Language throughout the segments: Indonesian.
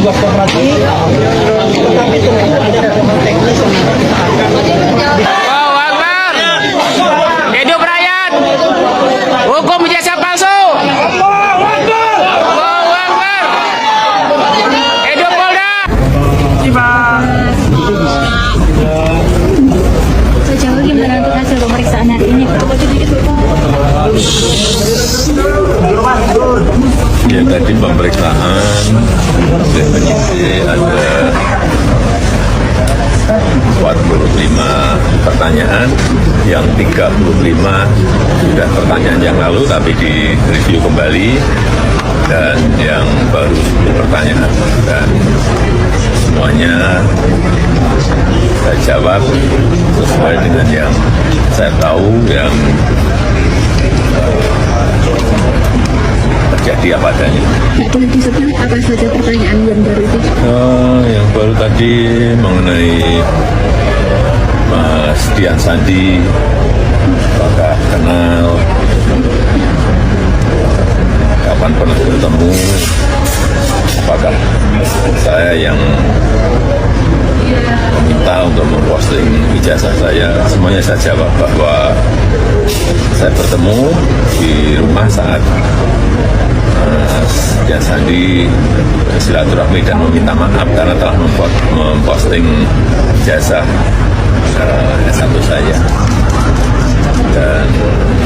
tugas koperasi, tetapi tentu ada hal teknis yang nanti kita akan Allahu Akbar. Hidup rakyat. Hukum ijazah palsu. Allahu Akbar. Hidup Polda. Sejauh gimana untuk hasil pemeriksaan hari ini, Pak? Ya, tadi pemeriksaan oleh penyidik ada 45 pertanyaan, yang 35 sudah pertanyaan yang lalu tapi di review kembali, dan yang baru 10 pertanyaan, dan semuanya saya jawab sesuai dengan yang saya tahu, yang terjadi apa adanya. Pak, boleh disebut apa saja pertanyaan yang baru itu? Yang baru tadi mengenai Mas Dian Sandi, apakah kenal, kapan pernah bertemu, apakah saya yang meminta untuk memposting ijazah saya. Semuanya saya jawab bahwa saya bertemu di rumah saat Mas Dian Sandi silaturahmi dan meminta maaf karena telah memposting ijazah S1 saya. Dan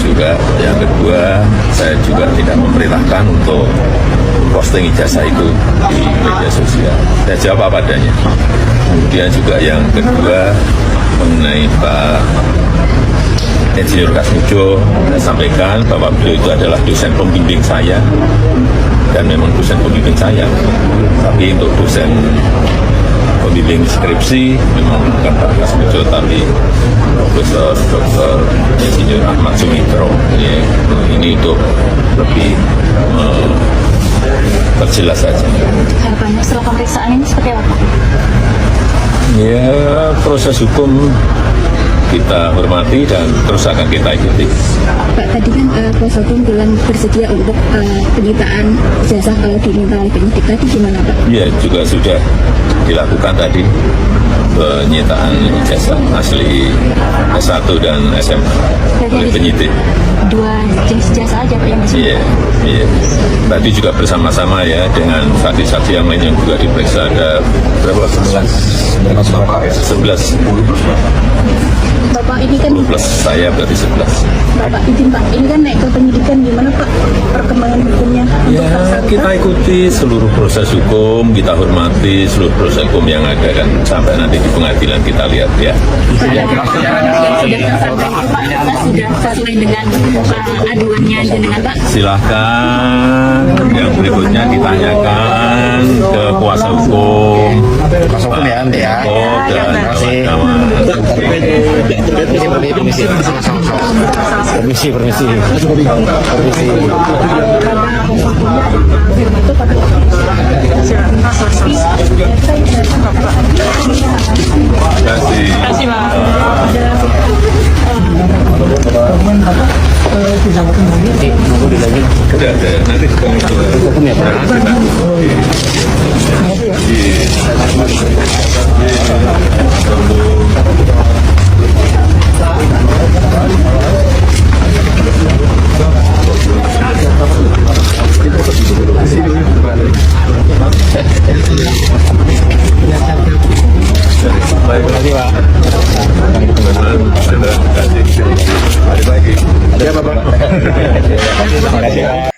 juga yang kedua, saya juga tidak memerintahkan untuk posting ijazah itu di media sosial. Saya jawab apa adanya. Kemudian juga yang kedua mengenai Pak Insinyur Kasmujo, saya sampaikan bahwa beliau itu adalah dosen pembimbing saya, dan memang dosen pembimbing saya. Tapi untuk dosen pembimbing skripsi memang bukan Pak Kasmujo, tapi Profesor Dr. Insinyur Ahmad Sumitro. Ini untuk lebih perjelas saja. Harapannya setelah pemeriksaan ini seperti apa, Pak? Ya, proses hukum kita hormati dan terus akan kita ikuti. Pak, tadi kan kuasa hukum bilang bersedia untuk penyitaan ijazah kalau diminta oleh penyidik. Tadi gimana, Pak? Ya, juga sudah dilakukan tadi penyitaan ijazah asli S1 dan SMA oleh penyidik. Dua ijazah aja, Pak, yang disebut? Iya. Tadi juga bersama-sama ya dengan saksi-saksi yang lain yang juga diperiksa, ada berapa? 11. Bapak ini kan 10 plus saya berarti 11. Bapak izin, Pak, ini kan naik ke penyidikan, gimana, Pak, perkembangan hukumnya? Ya, kita ikuti seluruh proses hukum, kita hormati seluruh proses hukum yang ada, dan sampai nanti di pengadilan kita lihat ya. Sudah sesuai dengan aduannya dengan Pak? Silahkan yang berikutnya ditanyakan ke kuasa hukum. kuasa hukum ya, nanti ya. Dan kawan-kawan. Permisi. Terima kasih. Sudah ada, nanti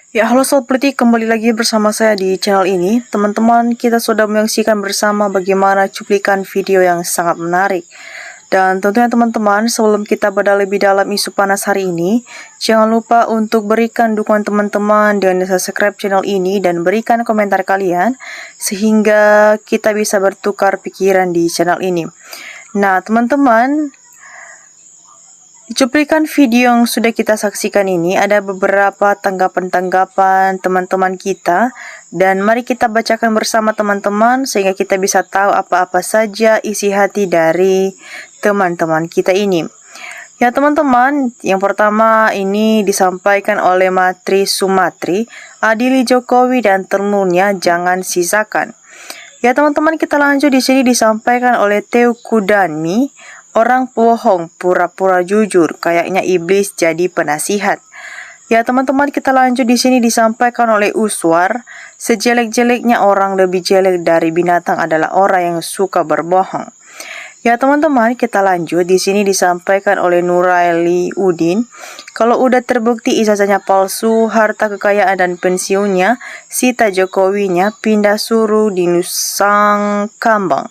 Ya, halo Sobat Politik, kembali lagi bersama saya di channel ini. Teman-teman, kita sudah menyaksikan bersama bagaimana cuplikan video yang sangat menarik. Dan tentunya teman-teman, sebelum kita bedah lebih dalam isu panas hari ini, jangan lupa untuk berikan dukungan teman-teman dengan subscribe channel ini dan berikan komentar kalian, sehingga kita bisa bertukar pikiran di channel ini. Nah, teman-teman, di cuplikan video yang sudah kita saksikan ini ada beberapa tanggapan-tanggapan teman-teman kita, dan mari kita bacakan bersama teman-teman sehingga kita bisa tahu apa-apa saja isi hati dari teman-teman kita ini. Ya teman-teman, yang pertama ini disampaikan oleh Matri Sumatri, adili Jokowi dan tenurnya jangan sisakan. Ya teman-teman, kita lanjut. Di sini disampaikan oleh Teuku Danmi, orang bohong pura-pura jujur, kayaknya iblis jadi penasihat. Ya teman-teman, kita lanjut. Di sini disampaikan oleh Uswar, sejelek-jeleknya orang lebih jelek dari binatang adalah orang yang suka berbohong. Ya teman-teman, kita lanjut. Di sini disampaikan oleh Nuraili Udin, kalau udah terbukti ijazahnya palsu, harta kekayaan dan pensiunnya, sita Jokowinya pindah suruh di Nusa Kambang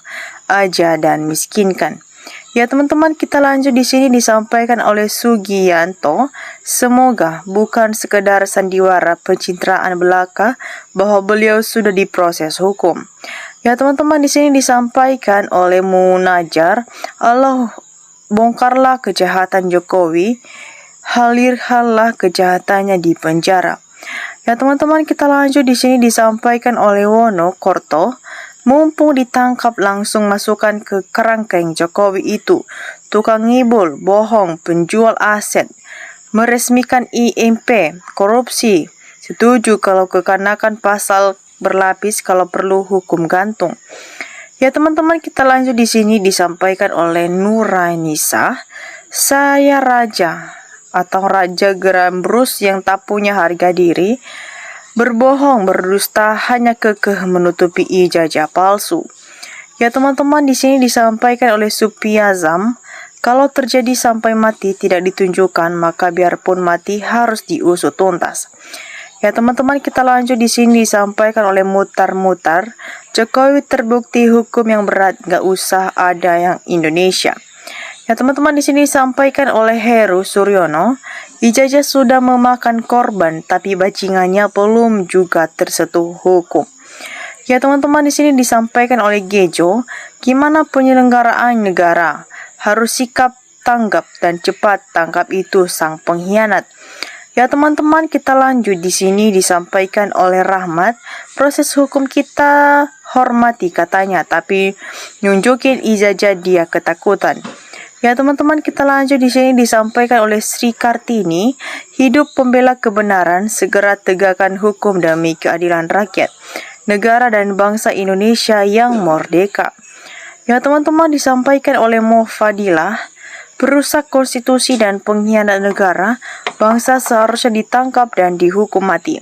aja dan miskinkan. Ya teman-teman, kita lanjut. Di sini disampaikan oleh Sugianto, semoga bukan sekedar sandiwara pencitraan belaka bahwa beliau sudah diproses hukum. Ya teman-teman, di sini disampaikan oleh Munajar, Allah bongkarlah kejahatan Jokowi, halirkanlah kejahatannya di penjara. Ya teman-teman, kita lanjut. Di sini disampaikan oleh Wono Korto, mumpung ditangkap langsung masukkan ke kerangkeng Jokowi itu, tukang ngibul, bohong, penjual aset, meresmikan IMP, korupsi. Setuju kalau kekanakan pasal berlapis, kalau perlu hukum gantung. Ya teman-teman, kita lanjut. Di sini disampaikan oleh Nurainisa, saya raja atau Raja Gerambrus yang tak punya harga diri, berbohong, berdusta, hanya kekeh menutupi ijazah palsu. Ya teman-teman, di sini disampaikan oleh Supiazam, kalau terjadi sampai mati tidak ditunjukkan, maka biarpun mati harus diusut tuntas. Ya teman-teman, kita lanjut. Di sini disampaikan oleh Mutar-Mutar, Jokowi terbukti hukum yang berat, gak usah ada yang Indonesia. Ya teman-teman, di sini disampaikan oleh Heru Suryono, ijazah sudah memakan korban, tapi bajingannya belum juga tersentuh hukum. Ya teman-teman, di sini disampaikan oleh Gejo, gimana penyelenggaraan negara, harus sikap tanggap dan cepat tangkap itu sang pengkhianat. Ya teman-teman, kita lanjut. Di sini disampaikan oleh Rahmat, proses hukum kita hormati katanya, tapi nunjukin ijazah dia ketakutan. Ya teman-teman, kita lanjut. Di sini disampaikan oleh Sri Kartini, hidup pembela kebenaran, segera tegakkan hukum demi keadilan rakyat, negara dan bangsa Indonesia yang merdeka. Ya teman-teman, disampaikan oleh Mofadilah, perusak konstitusi dan pengkhianat negara, bangsa seharusnya ditangkap dan dihukum mati.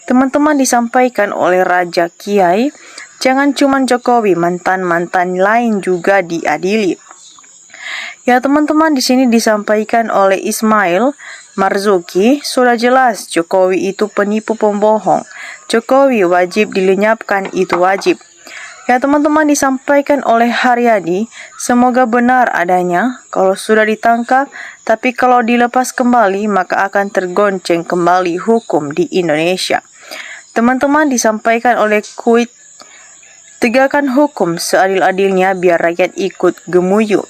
Teman-teman, disampaikan oleh Raja Kiai, jangan cuma Jokowi, mantan-mantan lain juga diadili. Ya teman-teman, di sini disampaikan oleh Ismail Marzuki, sudah jelas Jokowi itu penipu pembohong. Jokowi wajib dilenyapkan, itu wajib. Ya teman-teman, disampaikan oleh Haryadi, semoga benar adanya kalau sudah ditangkap, tapi kalau dilepas kembali maka akan tergonceng kembali hukum di Indonesia. Teman-teman, disampaikan oleh Kuit, tegakkan hukum seadil-adilnya biar rakyat ikut gemuyu.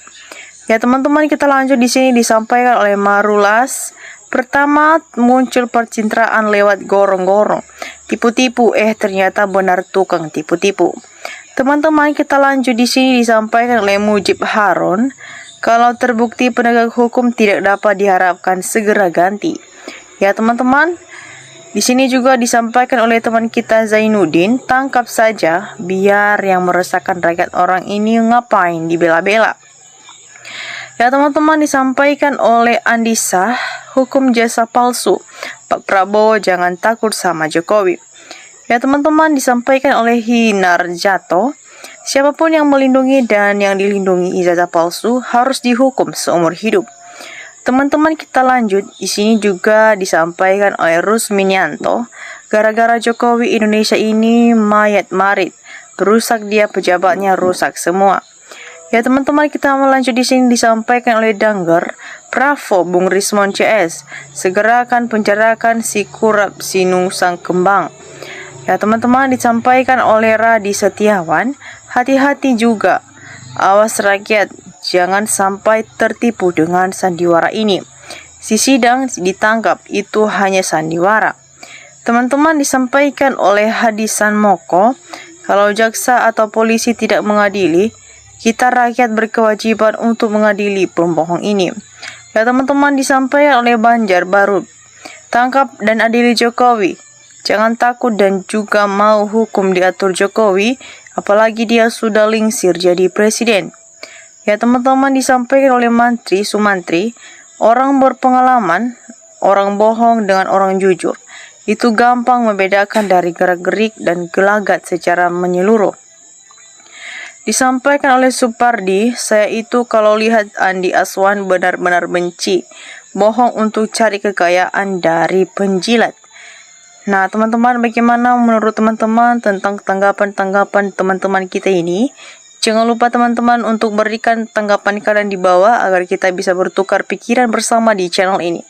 Ya teman-teman, kita lanjut. Di sini disampaikan oleh Marulas, pertama muncul percintaan lewat gorong-gorong, tipu-tipu, ternyata benar tukang tipu-tipu. Teman-teman, kita lanjut. Di sini disampaikan oleh Mujib Harun, kalau terbukti penegak hukum tidak dapat diharapkan segera ganti. Ya teman-teman, di sini juga disampaikan oleh teman kita Zainuddin, tangkap saja biar yang meresahkan rakyat orang ini ngapain dibela-bela. Ya teman-teman, disampaikan oleh Andisa, hukum jasa palsu, Pak Prabowo jangan takut sama Jokowi. Ya teman-teman, disampaikan oleh Hinarjato, siapapun yang melindungi dan yang dilindungi ijazah palsu harus dihukum seumur hidup. Teman-teman, kita lanjut. Di sini juga disampaikan oleh Rusminianto, gara-gara Jokowi Indonesia ini mayat marit, rusak dia, pejabatnya rusak semua. Ya teman-teman, kita melanjut. Di sini disampaikan oleh Dangger, bravo Bung Rismon CS, segera akan penjarakan si kurap si Nusa Kembang. Ya teman-teman, disampaikan oleh Radi Setiawan, hati-hati juga, awas rakyat, jangan sampai tertipu dengan sandiwara ini. Si sidang ditangkap itu hanya sandiwara. Teman-teman, disampaikan oleh Hadisan Moko, kalau jaksa atau polisi tidak mengadili, kita rakyat berkewajiban untuk mengadili pembohong ini. Ya teman-teman, disampaikan oleh Banjar Barut, tangkap dan adili Jokowi. Jangan takut dan juga mau hukum diatur Jokowi, Apalagi dia sudah lingsir jadi presiden. Ya teman-teman, disampaikan oleh Mantri Sumantri, orang berpengalaman, orang bohong dengan orang jujur itu gampang membedakan dari gerak-gerik dan gelagat secara menyeluruh. Disampaikan oleh Supardi, saya itu kalau lihat Andi Aswan benar-benar benci, bohong untuk cari kekayaan dari penjilat. Nah teman-teman, bagaimana menurut teman-teman tentang tanggapan-tanggapan teman-teman kita ini? Jangan lupa teman-teman untuk berikan tanggapan kalian di bawah agar kita bisa bertukar pikiran bersama di channel ini.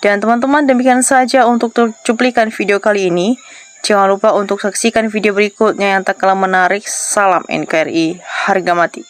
Dan teman-teman, demikian saja untuk cuplikan video kali ini. Jangan lupa untuk saksikan video berikutnya yang tak kalah menarik. Salam NKRI, harga mati.